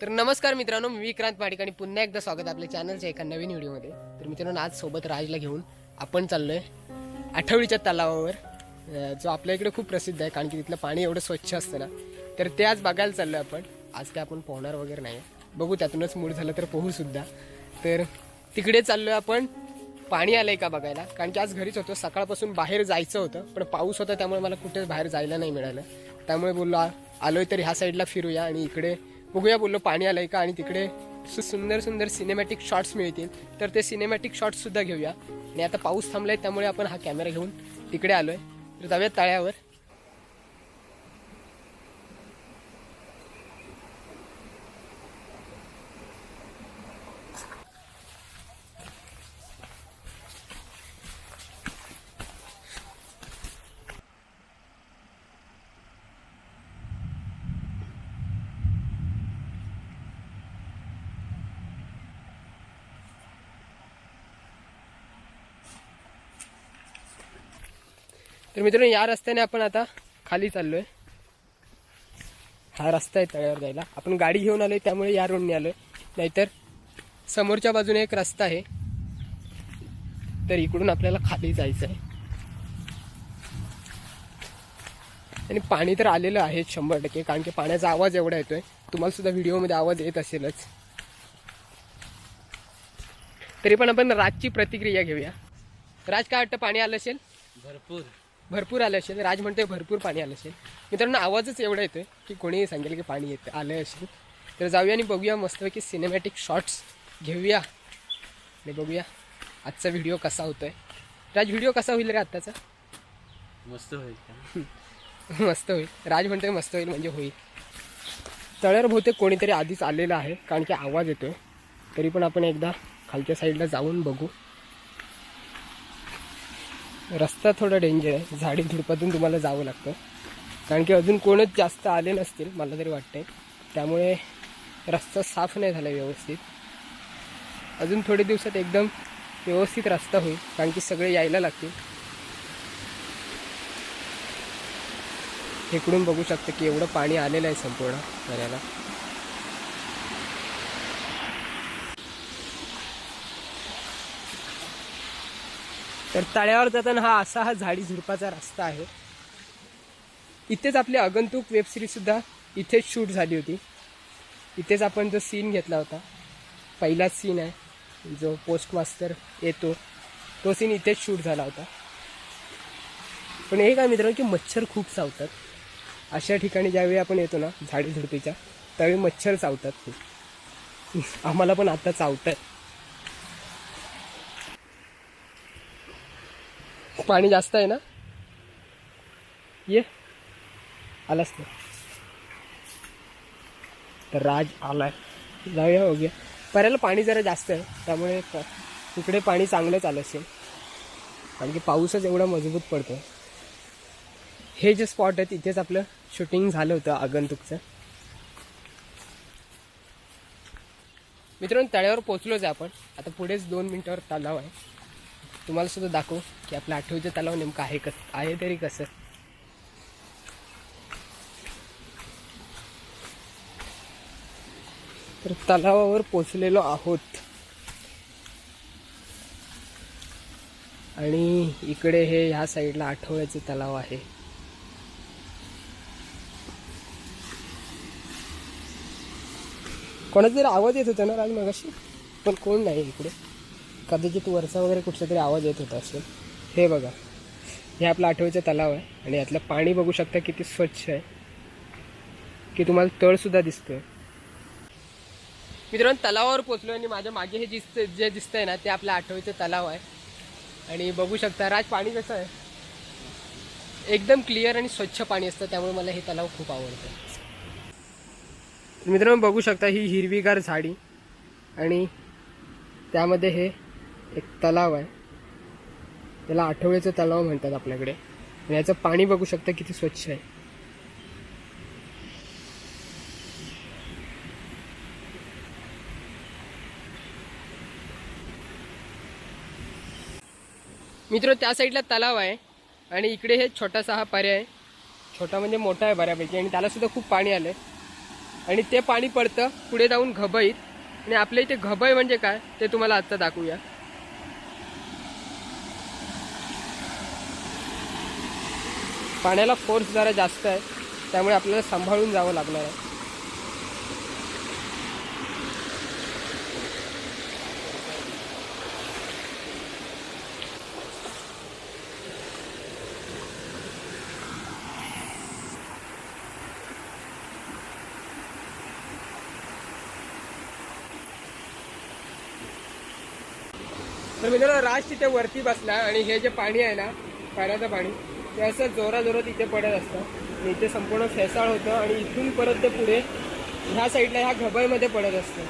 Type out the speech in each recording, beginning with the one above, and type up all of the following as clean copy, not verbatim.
तर नमस्कार मित्रांनो, मी विक्रांत आणि पुन्हा एकदा स्वागत आहे आपल्या चॅनलच्या एका नवीन व्हिडिओमध्ये। तर मित्रांनो, आज सोबत राजला घेऊन आपण चाललोय आठवडीच्या तलावावर, जो आपल्या इकडे खूप प्रसिद्ध आहे, कारण की तिथलं पाणी एवढं स्वच्छ असतं ना। तर ते आज बघायला चाललोय आपण। आज काय आपण पोहणार वगैरे नाही, बघू, त्यातूनच मूड झालं तर पोहू सुद्धा। तर तिकडे चाललोय आपण पाणी आलंय का बघायला, कारण की आज घरीच होतो, सकाळपासून बाहेर जायचं होतं पण पाऊस होता, त्यामुळे मला कुठेच बाहेर जायला नाही मिळालं। त्यामुळे बोललो आलोय तर ह्या साईडला फिरूया आणि इकडे बघूया, बोललो पाणी आलंय का, आणि तिकडे सुंदर सुंदर सिनेमॅटिक शॉट्स मिळतील, तर ते सिनेमॅटिक शॉट्स सुद्धा घेऊया। आणि आता पाऊस थांबलाय, त्यामुळे आपण हा कॅमेरा घेऊन तिकडे आलोय। तर जाऊया तळ्यावर। तर मित्रांनो, या रस्त्याने आपण आता खाली चाललोय। हा रस्ता आहे तळ्यावर जायला, आपण गाडी घेऊन आलोय त्यामुळे या रोडने आलोय, नाहीतर समोरच्या बाजूने एक रस्ता आहे, तर इकडून आपल्याला खाली जायचं आहे। आणि पाणी तर आलेलं आहे 100%, कारण की पाण्याचा आवाज एवढा येतोय, तुम्हाला सुद्धा व्हिडिओमध्ये आवाज येत असेलच। तरी पण आपण राजची प्रतिक्रिया घेऊया। राज, काय वाटतं, पाणी आलं असेल? भरपूर आलं असेल। राज म्हणतोय भरपूर पाणी आलं असेल। मित्रांनो, आवाजच एवढा येतोय की कोणीही सांगेल की पाणी येतं आलं असेल। तर जाऊया आणि बघूया, मस्तपैकी सिनेमॅटिक शॉट्स घेऊया आणि बघूया आजचा व्हिडिओ कसा होतोय। राज, व्हिडिओ कसा होईल रे आत्ताचा? मस्त होईल मस्त होईल। राज म्हणतोय मस्त होईल म्हणजे होईल। तळ्यावर बहुतेक कोणीतरी आधीच आलेलं आहे, कारण की आवाज येतोय। तरी पण आपण एकदा खालच्या साईडला जाऊन बघू। रस्ता थोडा डेंजर आहे, झाडी झुडपातून तुम्हाला जावं लागतं, कारण की अजून कोणच जास्त आले नसतील मला तरी वाटतंय, त्यामुळे रस्ता साफ नाही झाला व्यवस्थित। अजून थोडे दिवसात एकदम व्यवस्थित रस्ता होईल, कारण की सगळे यायला लागतील। इकडून बघू शकता की एवढं पाणी आलेलं आहे संपूर्ण दऱ्याला। तर तळ्यावर जाताना हा झाडी झुडपाचा रस्ता आहे। इथेच आपली आगंतुक वेब सिरीज सुद्धा इथेच शूट झाली होती। इथेच आपण जो सीन घेतला होता, पहिलाच सीन आहे जो पोस्ट मास्टर येतो, तो सीन इथेच शूट झाला होता। पण हे काय मित्रांनो, की मच्छर खूप चावतात अशा ठिकाणी। ज्यावेळी आपण येतो ना झाडी झुडपीच्या, त्यावेळी मच्छर चावतात खूप। आम्हाला पण आता चावतात। पाणी जास्त आहे ना, ये आलास तर राज आलाय, जाऊया बघूया। पर्याला पाणी जरा जास्त आहे, त्यामुळे इकडे पाणी चांगलंच आलं असेल, कारण की पाऊसच एवढा मजबूत पडतो। हे जे स्पॉट आहे तिथेच आपलं शूटिंग झालं होतं आगंतुकचं। मित्रांनो, तळ्यावर पोचलोच आहे आपण आता। पुढेच 2 मिनिटावर तलाव आहे, तुम्हाला सुद्धा दाखवू की आपलं आठवडीचं तलाव नेमकं आहे कसं आहे, तरी कसं। तर तलावावर पोचलेलो आहोत, आणि इकडे हे ह्या साईडला आठवड्याचे तलाव आहे। कोणाचा तरी आवाज येत होता ना राज मगाशी, पण कोण नाही इकडे, कदाचित वरचा वगैरे कुठचा तरी आवाज येत होता असेल। हे बघा, हे आपलं आठवड्याचं तलाव आहे, आणि यातलं पाणी बघू शकता किती स्वच्छ आहे, की तुम्हाला तळ सुद्धा दिसतोय। मित्रांनो, तलावावर पोचलो आणि माझ्या मागे हे जे दिसतंय ना, ते आपलं आठवड्याचं तलाव आहे। आणि बघू शकता राज, पाणी कसं आहे, एकदम क्लिअर आणि स्वच्छ पाणी असतं, त्यामुळे मला हे तलाव खूप आवडतं। मित्रांनो, बघू शकता ही हिरवीगार झाडी, आणि त्यामध्ये हे एक तलाव आहे, त्याला आठवड्याचं तलाव म्हणतात आपल्याकडे। आणि याचं पाणी बघू शकता किती स्वच्छ आहे। मित्र, त्या साईडला तलाव आहे, आणि इकडे हे छोटासा हा पर्याय आहे, छोटा म्हणजे मोठा आहे बऱ्यापैकी, आणि त्याला सुद्धा खूप पाणी आलंय। आणि ते पाणी पडतं पुढे जाऊन घबईत. आणि आपल्या इथे घबई म्हणजे काय ते तुम्हाला आत्ता दाखवूया. पाण्याला फोर्स जरा जास्त आहे, त्यामुळे आपल्याला सांभाळून जावं लागणार आहे. तर मित्रांनो राज तिथे वरती बसला आणि हे जे पाणी आहे ना, पाण्याचं पाणी ते असं जोरात इथे पडत असतं आणि इथे संपूर्ण फेसाळ होतं आणि इथून परत ते पुढे ह्या साईडला ह्या घबईमध्ये पडत असतं.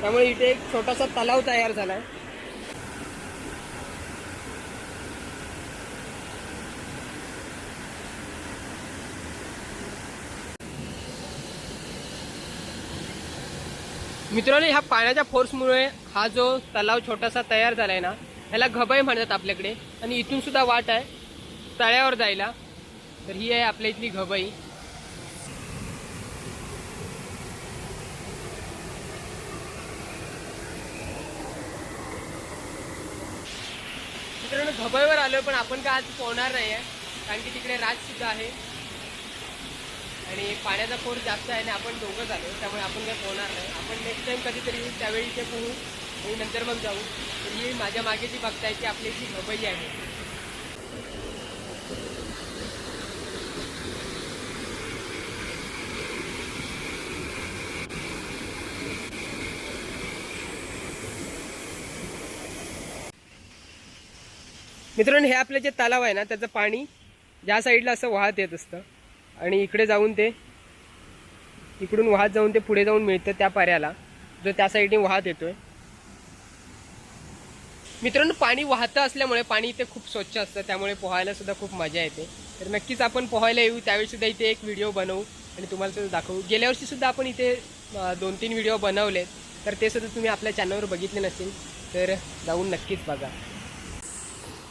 त्यामुळे इथे एक छोटासा तलाव तयार झाला आहे. मित्रांनो ह्या पाण्याच्या फोर्समुळे हा जो तलाव छोटासा तयार झालाय ना, ह्याला घबई म्हणतात आपल्याकडे. आणि इथून सुद्धा वाट आहे तळ्यावर जायला. तर ही आहे आपल्या इथली घबई. मित्रांनो घबईवर आलोय, पण आपण काय आज पोहणार नाही आहे, कारण की तिकडे राज सुद्धा आहे आणि पाण्याचा फोर्स जास्त आहे आणि आपण दोघं झालो, त्यामुळे आपण काय पोहणार नाही. आपण नेक्स्ट टाइम कधीतरी त्यावेळी इथे पोहू आणि नंतर मग जाऊ. तर ही माझ्या मागे जी बघताय ती आपली जी घबई आहे. मित्रांनो हे आपलं जे तलाव आहे ना, त्याचं पाणी ज्या साईडला असं वाहत येत असतं आणि इकडे जाऊन ते इकडून वाहत जाऊन ते पुढे जाऊन मिळतं त्या पाऱ्याला, जो त्या साईडने वाहत येतोय. मित्रांनो पाणी वाहतं असल्यामुळे पाणी इथे खूप स्वच्छ असतं, त्यामुळे पोहायला सुद्धा खूप मजा येते. तर नक्कीच आपण पोहायला येऊ, त्यावेळी सुद्धा इथे एक व्हिडिओ बनवू आणि तुम्हाला सुद्धा दाखवू. गेल्या वर्षी सुद्धा आपण इथे 2-3 व्हिडिओ बनवलेत, तर ते सुद्धा तुम्ही आपल्या चॅनलवर बघितले नसतील तर जाऊन नक्कीच बघा.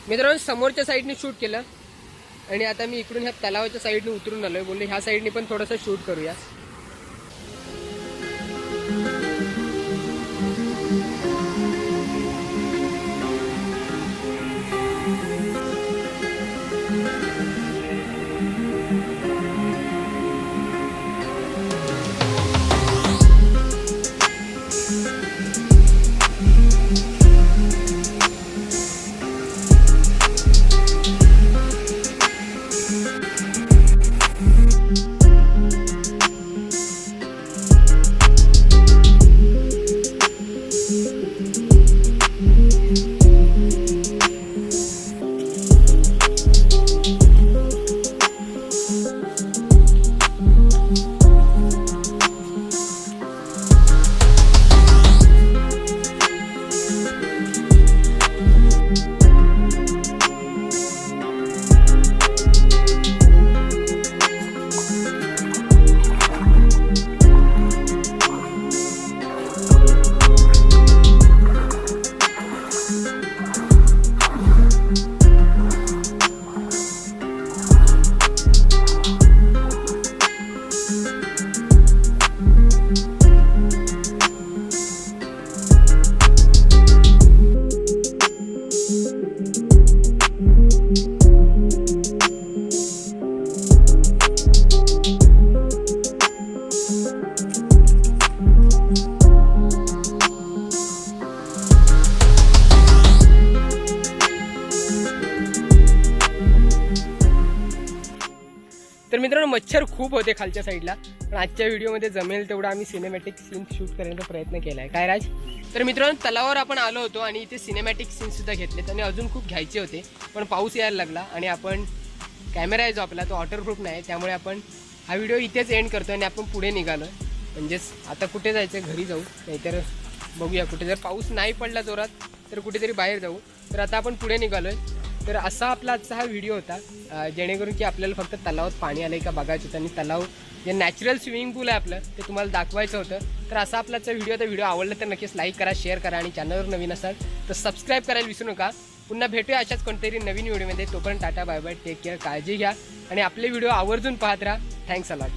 मित्रांनो समोरच्या साईडने शूट केलं आणि आता मी इकडून ह्या तलावाच्या साईडने उतरून आलोय. बोलले ह्या साईडने पण थोडंसं शूट करूया. तर मित्रांनो मच्छर खूप होते खालच्या साईडला, पण आजच्या व्हिडिओमध्ये जमेल तेवढा आम्ही सिनेमॅटिक सीन शूट करण्याचा प्रयत्न केला आहे. काय राज? तर मित्रांनो तलावावर आपण आलो होतो आणि इथे सिनेमॅटिक सीनसुद्धा घेतलेत आणि अजून खूप घ्यायचे होते, पण पाऊस यायला लागला आणि आपण कॅमेरा आहे जो आपला तो वॉटरप्रूफ नाही, त्यामुळे आपण हा व्हिडिओ इथेच एंड करतो आणि आपण पुढे निघालो. म्हणजेच आता कुठे जायचं, घरी जाऊ, नाहीतर बघूया कुठे जर पाऊस नाही पडला जोरात तर कुठेतरी बाहेर जाऊ. तर आता आपण पुढे निघालो आहे. तर असा आपला आजचा हा व्हिडिओ होता, जेणेकरून की आपल्याला फक्त तलावात पाणी आलं आहे का बघायचं होतं आणि तलाव जे नॅचरल स्विमिंग पूल आहे आपलं ते तुम्हाला दाखवायचं होतं. तर असा आपला व्हिडिओ होता. व्हिडिओ आवडला तर नक्कीच लाईक करा, शेअर करा आणि चॅनलवर नवीन असाल तर सबस्क्राईब करायला विसरू नका. पुन्हा भेटूया अशाच कोणतरी नवीन व्हिडिओमध्ये. तोपर्यंत tata bye bye, take care, काळजी घ्या आणि आपले व्हिडिओ आवर्जून पाहत राहा. Thanks a lot.